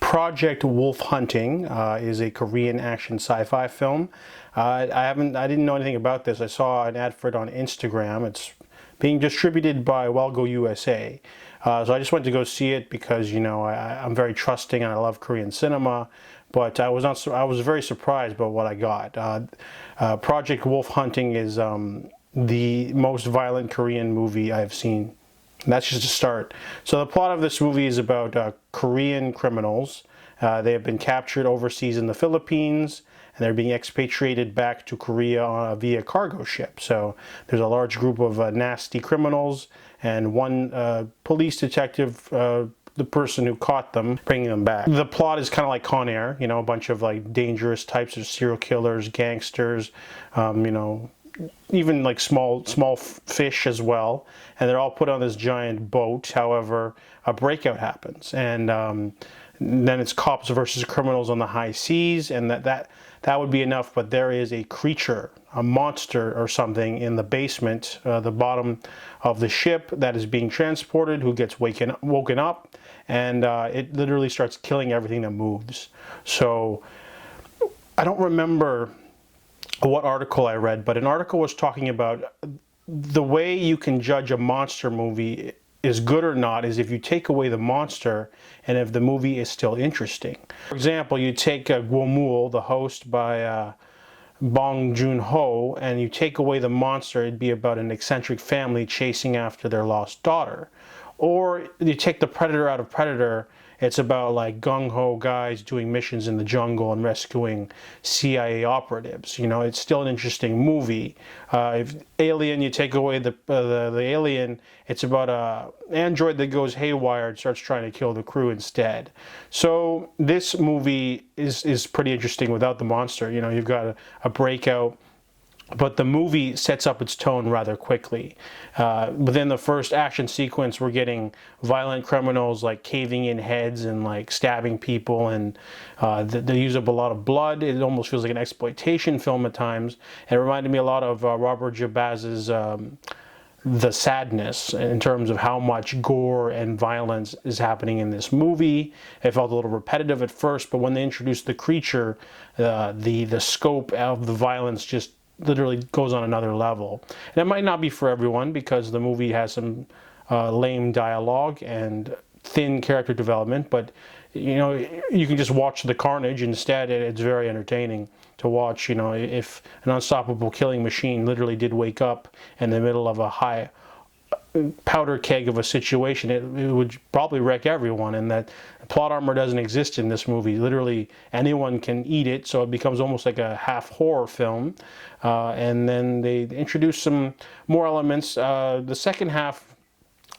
Project Wolf Hunting is a Korean action sci-fi film. I didn't know anything about this. I saw an ad for it on Instagram. It's being distributed by Wellgo USA. So I just went to go see it because, you know, I'm very trusting and I love Korean cinema. But I was very surprised by what I got. Project Wolf Hunting is the most violent Korean movie I've seen. And that's just a start. So the plot of this movie is about Korean criminals. They have been captured overseas in the Philippines, and they're being expatriated back to Korea via cargo ship. So there's a large group of nasty criminals, and one police detective, the person who caught them, bringing them back. The plot is kind of like Con Air, you know, a bunch of like dangerous types of serial killers, gangsters, you know, even like small fish as well, and they're all put on this giant boat. However, a breakout happens, and then it's cops versus criminals on the high seas, and that would be enough. But there is a creature, a monster or something in the basement, the bottom of the ship, that is being transported, who gets woken up, and it literally starts killing everything that moves. So I don't remember what article I read, but an article was talking about the way you can judge a monster movie is good or not is if you take away the monster and if the movie is still interesting. For example, you take Gwomul, the host by Bong Joon-ho, and you take away the monster, it'd be about an eccentric family chasing after their lost daughter. Or you take the Predator out of Predator, it's about like gung-ho guys doing missions in the jungle and rescuing CIA operatives. You know, it's still an interesting movie. If Alien, you take away the alien, it's about an android that goes haywire and starts trying to kill the crew instead. So this movie is pretty interesting without the monster. You know, you've got a breakout, but the movie sets up its tone rather quickly. Within the first action sequence, we're getting violent criminals like caving in heads and like stabbing people, and they use up a lot of blood. It almost feels like an exploitation film at times. And it reminded me a lot of Robert Jabaz's The Sadness in terms of how much gore and violence is happening in this movie. It felt a little repetitive at first, but when they introduced the creature, the scope of the violence just literally goes on another level. And it might not be for everyone because the movie has some lame dialogue and thin character development, but you know, you can just watch the carnage instead. It's very entertaining to watch. You know, if an unstoppable killing machine literally did wake up in the middle of a high powder keg of a situation, it would probably wreck everyone, and that plot armor doesn't exist in this movie. Literally anyone can eat it, so it becomes almost like a half horror film. And then they introduce some more elements. The second half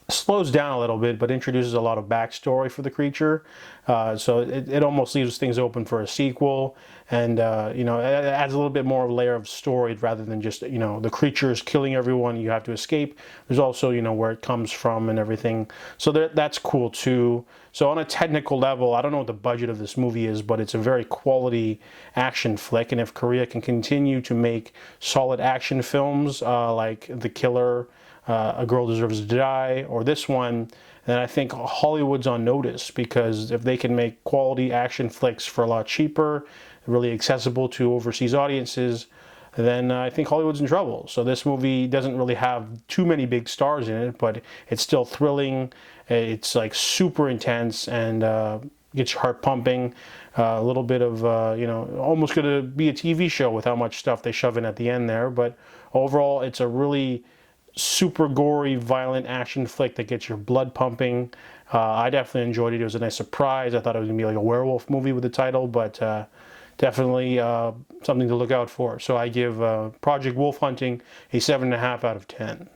slows down a little bit, but introduces a lot of backstory for the creature. So it almost leaves things open for a sequel, and you know, it adds a little bit more layer of story rather than just, you know, the creature is killing everyone, you have to escape. There's also, you know, where it comes from and everything. So that's cool too. So on a technical level, I don't know what the budget of this movie is, but it's a very quality action flick. And if Korea can continue to make solid action films like The Killer, A Girl Deserves to Die, or this one, then I think Hollywood's on notice, because if they can make quality action flicks for a lot cheaper, really accessible to overseas audiences, then I think Hollywood's in trouble. So this movie doesn't really have too many big stars in it, but it's still thrilling. It's like super intense and gets your heart pumping. A little bit of, you know, almost going to be a TV show with how much stuff they shove in at the end there. But overall, it's a really super gory, violent action flick that gets your blood pumping. I definitely enjoyed it. It was a nice surprise. I thought it was going to be like a werewolf movie with the title, but definitely something to look out for. So I give Project Wolf Hunting a 7.5 out of 10.